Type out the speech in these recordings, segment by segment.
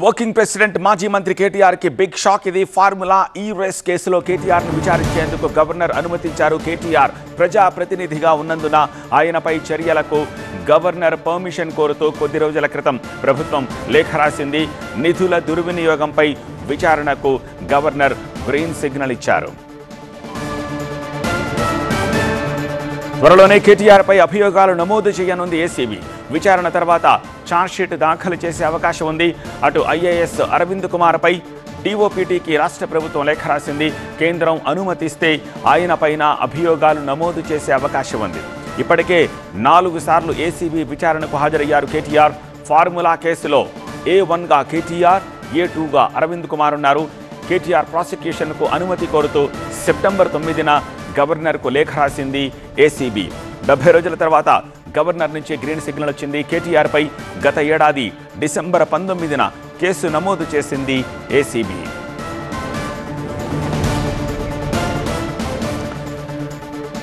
Working president మాజీ మంత్రి కేటీఆర్ కి బిగ్ షాక్. ఇది ఫార్ములా ఈ రేస్ కేసులో కేటీఆర్ ను విచారించేందుకు గవర్నర్ అనుమతించారు. కేటీఆర్ ప్రజా ప్రతినిధిగా ఉన్నందున ఆయనపై చర్యలకు గవర్నర్ పర్మిషన్ కోరుతూ కొద్ది రోజుల క్రితం ప్రభుత్వం లేఖ రాసింది. నిధుల దుర్వినియోగంపై విచారణకు గవర్నర్ గ్రీన్ సిగ్నల్ ఇచ్చారు. త్వరలోనే కేటీఆర్ పై అభియోగాలు నమోదు చేయనుంది ఏసీబీ. విచారణ తర్వాత ఛార్జ్షీట్ దాఖలు చేసే అవకాశం ఉంది. అటు ఐఏఎస్ అరవింద్ కుమార్ పై డీఓపీటీకి రాష్ట్ర ప్రభుత్వం లేఖ రాసింది. కేంద్రం అనుమతిస్తే ఆయన పైన అభియోగాలు నమోదు చేసే అవకాశం ఉంది. ఇప్పటికే 4 సార్లు ఏసీబీ విచారణకు హాజరయ్యారు కేటీఆర్. ఫార్ములా కేసులో A1గా కేటీఆర్, A2గా అరవింద్ కుమార్ ఉన్నారు. కేటీఆర్ ప్రాసిక్యూషన్కు అనుమతి కోరుతూ సెప్టెంబర్ 9న గవర్నర్కు లేఖ రాసింది ఏసీబీ. 70 రోజుల తర్వాత గవర్నర్ నుంచి గ్రీన్ సిగ్నల్ వచ్చింది. కేటీఆర్ పై గత ఏడాది డిసెంబర్ 19న కేసు నమోదు చేసింది ఏసీబీ.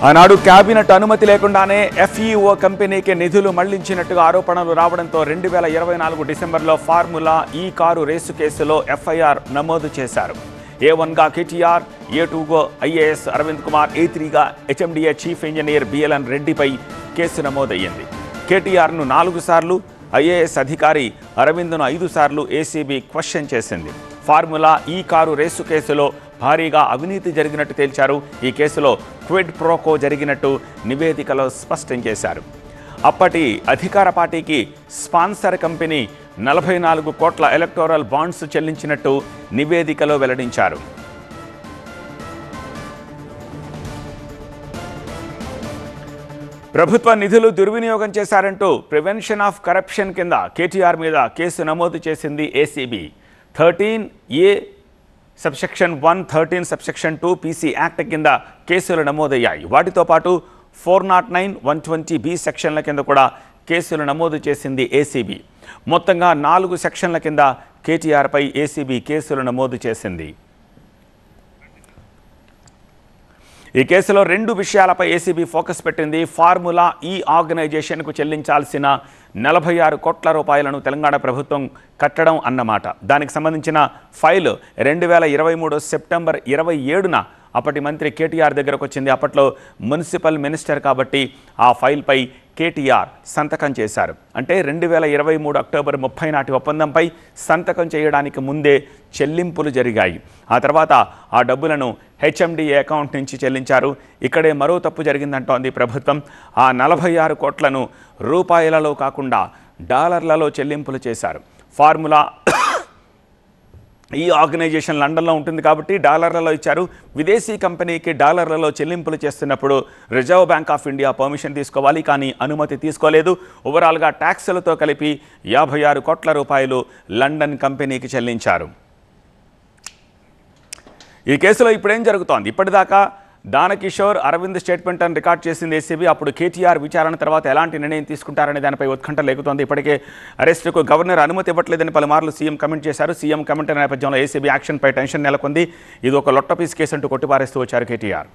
ఆనాడు కేబినెట్ అనుమతి లేకుండానే ఎఫ్ఈఓ కంపెనీకి నిధులు మళ్లించినట్టుగా ఆరోపణలు రావడంతో 2024 డిసెంబర్లో ఫార్ములా ఈ కారు రేసు కేసులో ఎఫ్ఐఆర్ నమోదు చేశారు. A1గా కేటీఆర్, A2గా ఐఏఎస్ అరవింద్ కుమార్, A3గా హెచ్ఎండిఏ చీఫ్ ఇంజనీర్ బిఎల్ఎన్ రెడ్డిపై కేసు నమోదయ్యింది. కేటీఆర్ను 4 సార్లు, ఐఏఎస్ అధికారి అరవింద్ను 5 సార్లు ఏసీబీ క్వశ్చన్ చేసింది. ఫార్ములా ఈ కారు రేసు కేసులో భారీగా అవినీతి జరిగినట్టు తేల్చారు. ఈ కేసులో క్విడ్ ప్రోకో జరిగినట్టు నివేదికలో స్పష్టం చేశారు. అప్పటి అధికార పార్టీకి స్పాన్సర్ కంపెనీ 44 కోట్ల ఎలక్టోరల్ బాండ్స్ చెల్లించినట్టు నివేదికలో వెల్లడించారు. ప్రభుత్వ నిధులు దుర్వినియోగం చేశారంటూ ప్రివెన్షన్ ఆఫ్ కరప్షన్ కింద కేటీఆర్ మీద కేసు నమోదు చేసింది ACB. 13A subsection 1, 13 subsection 2 PC act కింద కేసులు నమోదయ్యాయి. వాటితో పాటు 409, 120B సెక్షన్ల కింద కూడా కేసులు నమోదు చేసింది ఏసీబీ. మొత్తంగా 4 సెక్షన్ల కింద కేటీఆర్పై ఏసీబీ కేసులు నమోదు చేసింది. ఈ కేసులో 2 విషయాలపై ఏసీబీ ఫోకస్ పెట్టింది. ఫార్ములా ఈ ఆర్గనైజేషన్కు చెల్లించాల్సిన 46 కోట్ల రూపాయలను తెలంగాణ ప్రభుత్వం కట్టడం అన్నమాట. దానికి సంబంధించిన ఫైల్ 2023 సెప్టెంబర్ 27న అప్పటి మంత్రి కేటీఆర్ దగ్గరకు వచ్చింది. అప్పట్లో మున్సిపల్ మినిస్టర్ కాబట్టి ఆ ఫైల్పై కేటీఆర్ సంతకం చేశారు. అంటే 2023 అక్టోబర్ 30 నాటి ఒప్పందంపై సంతకం చేయడానికి ముందే చెల్లింపులు జరిగాయి. ఆ తర్వాత ఆ డబ్బులను హెచ్ఎండిఏ అకౌంట్ నుంచి చెల్లించారు. ఇక్కడే మరో తప్పు జరిగిందంటోంది ప్రభుత్వం. ఆ 46 కోట్లను రూపాయలలో కాకుండా డాలర్లలో చెల్లింపులు చేశారు. ఫార్ములా ఈ ఆర్గనైజేషన్ లండన్లో ఉంటుంది కాబట్టి డాలర్లలో ఇచ్చారు. విదేశీ కంపెనీకి డాలర్లలో చెల్లింపులు చేస్తున్నప్పుడు reserve bank of India permission తీసుకోవాలి, కానీ అనుమతి తీసుకోలేదు. ఓవరాల్గా ట్యాక్సులతో కలిపి 56 కోట్ల రూపాయలు లండన్ కంపెనీకి చెల్లించారు. ఈ కేసులో ఇప్పుడేం జరుగుతోంది? ఇప్పటిదాకా దానకిషోర్, అరవింద్ స్టేట్మెంట్ అని రికార్డ్ చేసింది ఏసీబీ. అప్పుడు కేటీఆర్ విచారణ తర్వాత ఎలాంటి నిర్ణయం తీసుకుంటారనే దానిపై ఉత్కంఠ లేకుతోంది. ఇప్పటికే అరెస్టుకు గవర్నర్ అనుమతి ఇవ్వట్లేదని పలుమార్లు సీఎం కమెంట్ చేశారు. సీఎం కమెంట్ నేపథ్యంలో ఏసీబీ యాక్షన్పై టెన్షన్ నెలకొంది. ఇది ఒక లొట్టపీస్ కేసు అంటూ కొట్టిపారేస్తూ వచ్చారు కేటీఆర్.